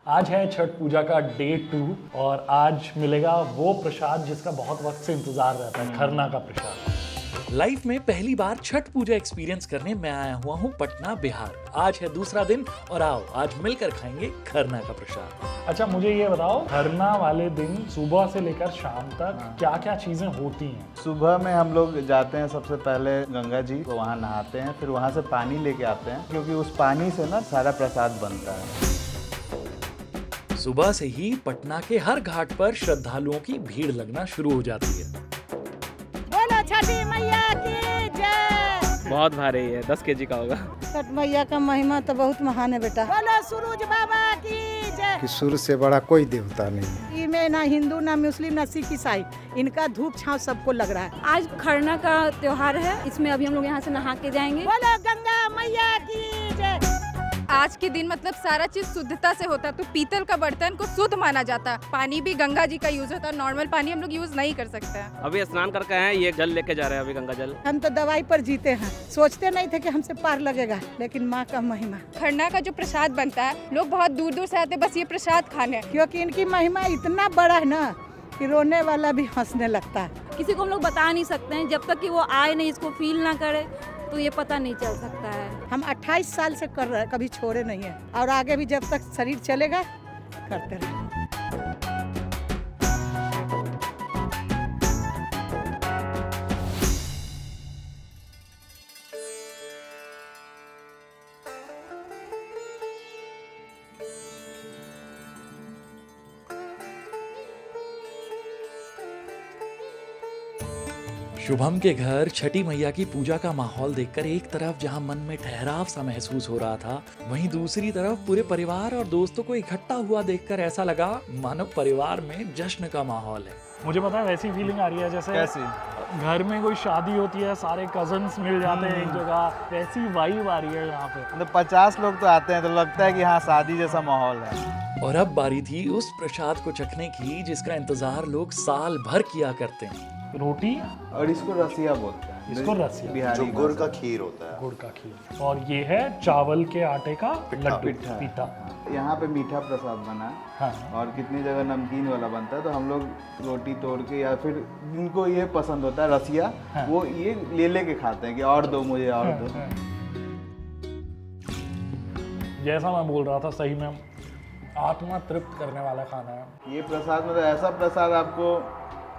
आज है छठ पूजा का डे 2 और आज मिलेगा वो प्रसाद जिसका बहुत वक्त से इंतजार रहता है, खरना का प्रसाद। लाइफ में पहली बार छठ पूजा एक्सपीरियंस करने मैं आया हुआ हूँ पटना, बिहार। आज है दूसरा दिन और आओ आज मिलकर खाएंगे खरना का प्रसाद। अच्छा मुझे ये बताओ, खरना वाले दिन सुबह से लेकर शाम तक क्या क्या चीजें होती हैं? सुबह में हम लोग जाते हैं सबसे पहले गंगा जी, तो वहाँ नहाते हैं, फिर वहाँ से पानी लेके आते हैं, क्योंकि उस पानी से ना सारा प्रसाद बनता है। सुबह से ही पटना के हर घाट पर श्रद्धालुओं की भीड़ लगना शुरू हो जाती है। बोलो छठी मैया की जय। बहुत भारी है, 10 केजी का होगा। छठ मैया का महिमा तो बहुत महान है बेटा। बोलो सूरज बाबा की जय। कि सूर्य से बड़ा कोई देवता नहीं है। इनमें ना हिंदू ना मुस्लिम ना सिख ईसाई, इनका धूप छांव सबको लग रहा है। आज खरना का त्योहार है, इसमें अभी हम लोग यहाँ से नहा के जाएंगे। बोलो गंगा मैया की जय। आज के दिन मतलब सारा चीज शुद्धता से होता है, तो पीतल का बर्तन को शुद्ध माना जाता है। पानी भी गंगा जी का यूज होता है, नॉर्मल पानी हम लोग यूज नहीं कर सकते हैं। अभी स्नान करके हैं, ये जल लेके जा रहे हैं, अभी गंगा जल। हम तो दवाई पर जीते हैं, सोचते नहीं थे कि हमसे पार लगेगा, लेकिन माँ का महिमा। खरना का जो प्रसाद बनता है, लोग बहुत दूर दूर से आते हैं बस ये प्रसाद खाने, क्योंकि इनकी महिमा इतना बड़ा है ना कि रोने वाला भी हंसने लगता है। किसी को हम लोग बता नहीं सकते हैं, जब तक कि वो आए नहीं, इसको फील ना करे तो ये पता नहीं चल सकता है। हम 28 साल से कर रहे हैं, कभी छोड़े नहीं है, और आगे भी जब तक शरीर चलेगा करते रहेंगे। शुभम के घर छठी मैया की पूजा का माहौल देखकर एक तरफ जहां मन में ठहराव सा महसूस हो रहा था, वहीं दूसरी तरफ पूरे परिवार और दोस्तों को इकट्ठा हुआ देखकर ऐसा लगा मानो परिवार में जश्न का माहौल है। मुझे पता है वैसी फीलिंग आ रही है जैसे कैसी? घर में कोई शादी होती है, सारे कजन्स मिल जाते हैं एक जगह, वैसी वाइब आ रही है यहाँ पे। मतलब 50 लोग तो आते हैं, तो लगता है कि हाँ शादी जैसा माहौल है। और अब बारी थी उस प्रसाद को चखने की जिसका इंतजार लोग साल भर किया करते हैं। रोटी और इसको रसिया बोलते हैं। इसको रसिया, बिहारी जो गुड़ का खीर होता है। गुड़ का खीर, और ये है चावल के आटे का लड्डू, पीठा। यहाँ पे मीठा प्रसाद बना है। हाँ। और कितनी जगह नमकीन वाला बनता है, तो हम लोग रोटी तोड़ के या फिर जिनको ये पसंद होता है रसिया, हाँ। वो ये ले के खाते हैं कि और दो मुझे, और दो। जैसा मैं बोल रहा था, सही में आत्मा तृप्त करने वाला खाना है ये प्रसाद मतलब ऐसा प्रसाद आपको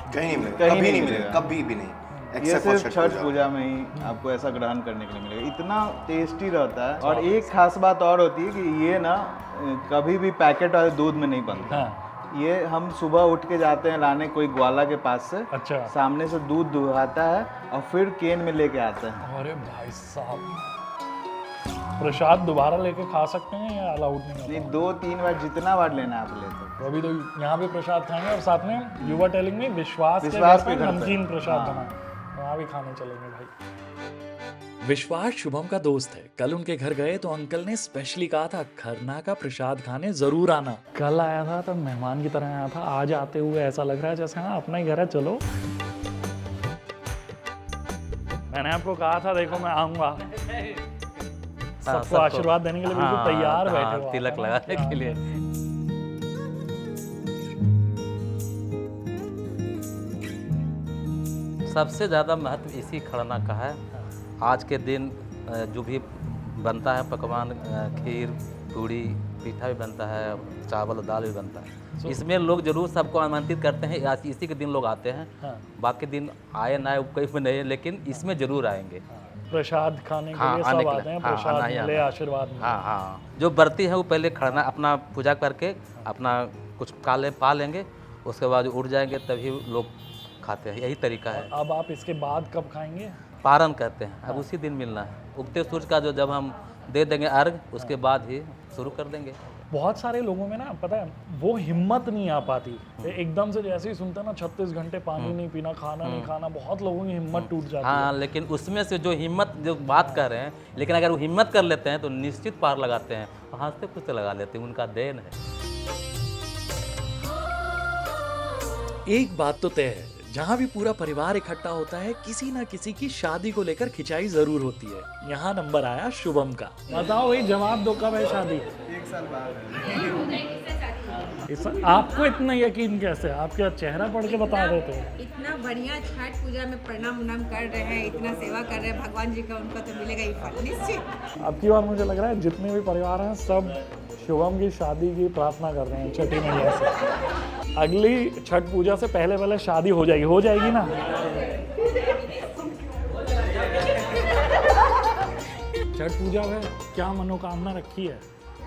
कहीं नहीं मिलेगा, कहीं कभी नहीं नहीं मिलेगा, मिलेगा। कभी भी नहीं। ये Except for सिर्फ छठ पूजा में ही आपको ऐसा ग्रहण करने के लिए मिलेगा। इतना टेस्टी रहता है। और एक खास बात और होती है कि ये ना कभी भी पैकेट वाले दूध में नहीं बनता। हाँ। ये हम सुबह उठ के जाते हैं लाने कोई ग्वाला के पास से। अच्छा। सामने से दूध दुहाता है और फिर केन में लेके आते हैं। अरे भाई साहब, प्रसाद दोबारा लेके खा सकते हैं या अलाउड नहीं नहीं, होता? 2-3 बार जितना बार लेना है आप ले सकते। तो अभी तो यहाँ पे प्रसाद खाएंगे और साथ में युवा टेलिंग में विश्वास के विश्वास घर पे के घर पे। नमकीन प्रसाद हाँ। बना, वहाँ भी खाने चलेंगे भाई। विश्वास शुभम का दोस्त है। कल उनके घर गए तो अंकल ने स्पेशली कहा था खरना का प्रसाद खाने जरूर आना। कल आया था तब मेहमान की तरह आया था, आज आते हुए ऐसा लग रहा है जैसे हाँ अपना ही घर है, चलो। मैंने आपको कहा था देखो मैं आऊंगा, सबको आशीर्वाद देने के लिए बिल्कुल तैयार बैठे हो। तिलक लगाने के लिए। सबसे ज़्यादा महत्व इसी खरना का है। आज के दिन जो भी बनता है पकवान, खीर, पूड़ी, पीठा भी बनता है, चावल दाल भी बनता है। इसमें लोग जरूर सबको आमंत्रित करते हैं। आज इसी के दिन लोग आते हैं। हाँ। बाकी दिन आए ना आए कोई में नहीं है, लेकिन इसमें जरूर आएंगे। प्रसाद खाने के हाँ, लिए आने सब के लिए। आते हैं, हाँ, प्रसाद आना ही मिले, आना। आशीर्वाद मिले। हाँ हाँ, जो व्रती है वो पहले खरना अपना पूजा करके अपना कुछ पा लेंगे, उसके बाद उठ जाएंगे तभी लोग खाते हैं। यही तरीका है। अब आप इसके बाद कब खाएंगे? पारण कहते हैं। अब उसी दिन मिलना है। उगते सूरज का जो जब हम दे देंगे अर्घ, उसके बाद ही शुरू कर देंगे। बहुत सारे लोगों में ना पता है वो हिम्मत नहीं आ पाती, एकदम से जैसे ही सुनते हैं ना 36 घंटे पानी नहीं पीना, खाना नहीं खाना, बहुत लोगों की हिम्मत टूट जाती हाँ, है। लेकिन उसमें से जो हिम्मत जो बात कर रहे हैं, लेकिन अगर वो हिम्मत कर लेते हैं तो निश्चित पार लगाते हैं। हंसते खुशते लगा लेते हैं, उनका देन है। एक बात तो तय है, जहाँ भी पूरा परिवार इकट्ठा होता है किसी ना किसी की शादी को लेकर खिंचाई जरूर होती है। यहाँ नंबर आया शुभम का। बताओ भाई, जवाब दो, कब है शादी? 1 साल बाद है। आपको इतना यकीन कैसे? आप क्या चेहरा पढ़ के बता देते हैं? इतना बढ़िया छठ पूजा में प्रणाम उनाम कर रहे हैं, इतना सेवा कर रहे हैं भगवान जी का, उनको तो मिलेगा ही फल निश्चित। अब की बार मुझे लग रहा है जितने भी परिवार हैं सब शुभम की शादी की प्रार्थना कर रहे हैं छठी मैया से। अगली छठ पूजा से पहले शादी हो जाएगी ना? छठ पूजा में क्या मनोकामना रखी है?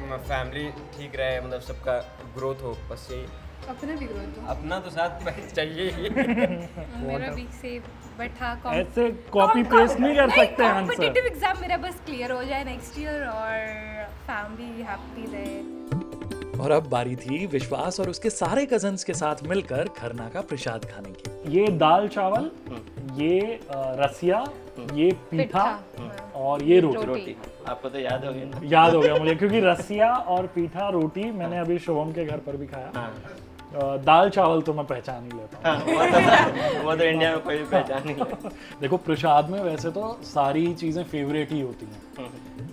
फैमिली ठीक रहे, मतलब सबका ग्रोथ हो, बस यही। अपना भी ग्रोथ हो। अपना तो साथ चाहिए ही। मेरा भी सेम, बट हाँ ऐसे कॉपी पेस्ट नहीं कर सकते आंसर। कॉम्पिटिटिव एग्जाम मेरा बस क्लियर हो जाए नेक्स्ट ईयर और फैमिली हैप्पी रहे। और अब बारी थी विश्वास और उसके सारे कजन्स के साथ मिलकर खरना का प्रसाद खाने की। ये दाल चावल, ये रसिया, ये पीठा और ये रोटी। आपको तो याद हो गया। याद हो गया मुझे, क्योंकि रसिया और पीठा रोटी मैंने अभी शुभम के घर पर भी खाया। दाल चावल तो मैं पहचान ही लेता हूँ। वो तो इंडिया में कोई पहचान नहीं। देखो प्रसाद में वैसे तो सारी चीज़ें फेवरेट ही होती हैं,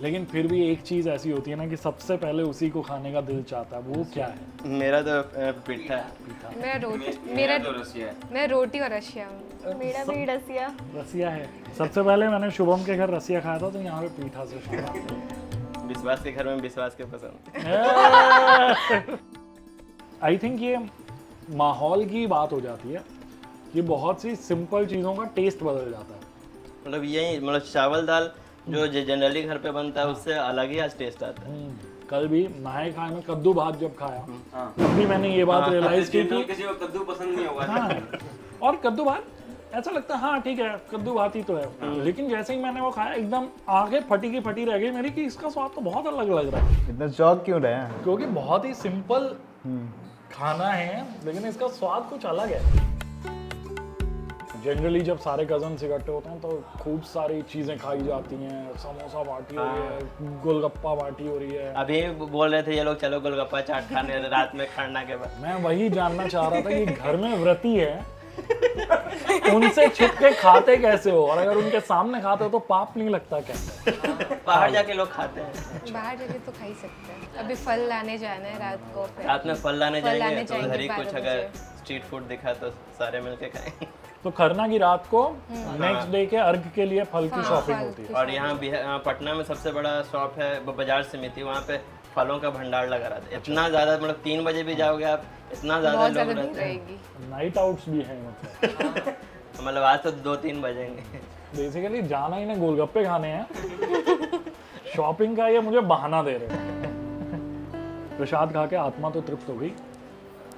लेकिन फिर भी एक चीज़ ऐसी होती है ना कि सबसे पहले उसी को खाने का दिल चाहता है। वो क्या है? मेरा तो पीठा है। मेरा रोटी, मेरा तो रसिया है। मैं रोटी और रशिया हूँ। मेरा भी रसिया। रसिया है। सबसे पहले मैंने शुभम के घर रसिया खाया था, तो यहाँ पे पीठा से शुरू। विश्वास के घर में विश्वास के पसंद। आई थिंक ये माहौल की बात हो जाती है कि बहुत सी सिंपल चीज़ों का टेस्ट बदल जाता है। मतलब यही, मतलब चावल दाल जो जनरली घर पे बनता है उससे अलग ही आज टेस्ट आता है। कल भी नहाए खाए में कद्दू भात जब खाया, तब भी मैंने ये बात रियलाइज की कि किसी को कद्दू पसंद नहीं होगा। हाँ, और कद्दू भात ऐसा लगता है हाँ ठीक है कद्दू भात ही तो है, लेकिन जैसे ही मैंने वो खाया एकदम आगे फटी की फटी रह गई मेरी कि इसका स्वाद तो बहुत अलग लग रहा है। इतना चौक क्यों रहे हैं? क्योंकि बहुत ही सिंपल खाना है, लेकिन इसका स्वाद कुछ अलग है। जनरली जब सारे कजन्स इकट्ठे होते हैं तो खूब सारी चीजें खाई जाती हैं, समोसा पार्टी हो रही है, गोलगप्पा पार्टी हो रही है। अभी बोल रहे थे ये लोग चलो गोलगप्पा चाट खाने रात में खरना के बाद। मैं वही जानना चाह रहा था कि घर में व्रती है उनसे छुप के खाते कैसे हो, और अगर उनके सामने खाते हो तो पाप नहीं लगता कैसे? बाहर जाके लोग खाते हैं। बाहर जाके तो खा ही सकते हैं। अभी फल लाने जाना है रात को। रात में फल लाने जाएंगे तो उधर ही 12 कुछ अगर स्ट्रीट फूड दिखा तो सारे मिलके खाएंगे। तो खरना की रात को नेक्स्ट डे के अर्घ के लिए फल की शॉपिंग होती है। और यहाँ पटना में सबसे बड़ा शॉप है बाजार समिति, वहाँ पे फलों का भंडार लगा रहता है। इतना ज्यादा, मतलब 3 बजे भी जाओगे आप, इतना ज्यादा लोग रहते हैं। नाइट आउट्स भी हैं मतलब। मतलब आज तो 2-3 बजेंगे। बेसिकली जाना ही नहीं गोलगप्पे खाने हैं, शॉपिंग का ये मुझे बहाना दे रहे हैं। प्रसाद खा के आत्मा तो तृप्त हो गई,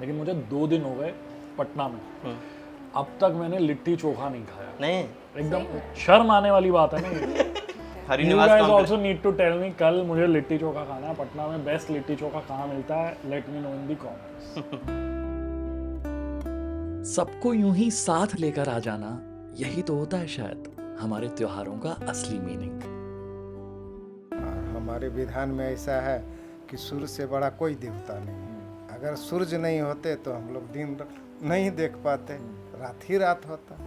लेकिन मुझे 2 दिन हो गए पटना में, अब तक मैंने लिट्टी चोखा नहीं खाया। नहीं, एकदम शर्म आने वाली बात है ना। You guys also need to tell me, कल मुझे लिट्टी चोखा खाना है। पटना में बेस्ट लिट्टी चोखा कहाँ मिलता है? Let me know in the comments. सबको यूं ही साथ लेकर आ जाना, यही तो होता है शायद हमारे त्योहारों का असली मीनिंग। हमारे विधान में ऐसा है कि सूर्य से बड़ा कोई देवता नहीं। अगर सूर्य नहीं होते तो हम लोग दिन नहीं देख पाते, रात ही रात होता।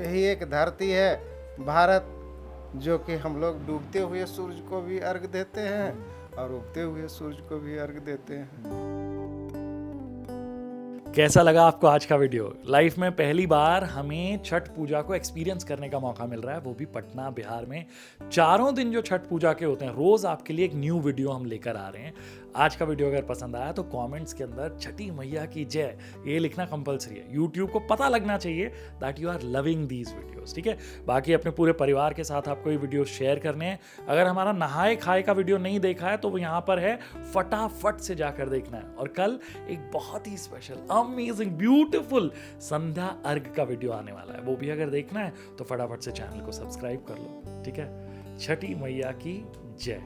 यही एक धरती है भारत, जो कि हम लोग डूबते हुए सूरज को भी अर्घ देते हैं और उगते हुए सूरज को भी अर्घ देते हैं। कैसा लगा आपको आज का वीडियो? लाइफ में पहली बार हमें छठ पूजा को एक्सपीरियंस करने का मौका मिल रहा है, वो भी पटना बिहार में। 4 दिन जो छठ पूजा के होते हैं, रोज आपके लिए एक न्यू वीडियो हम लेकर आ रहे हैं। आज का वीडियो अगर पसंद आया तो कमेंट्स के अंदर छठी मैया की जय ये लिखना कंपलसरी है। यूट्यूब को पता लगना चाहिए that you are loving these videos, ठीक है? बाकी अपने पूरे परिवार के साथ आपको ये वीडियो शेयर करने हैं। अगर हमारा नहाए खाए का वीडियो नहीं देखा है तो वो यहाँ पर है, फटाफट से जाकर देखना है। और कल एक बहुत ही स्पेशल अमेजिंग ब्यूटीफुल संध्या अर्घ का वीडियो आने वाला है, वो भी अगर देखना है तो फटाफट से चैनल को सब्सक्राइब कर लो, ठीक है? छठी मैया की जय।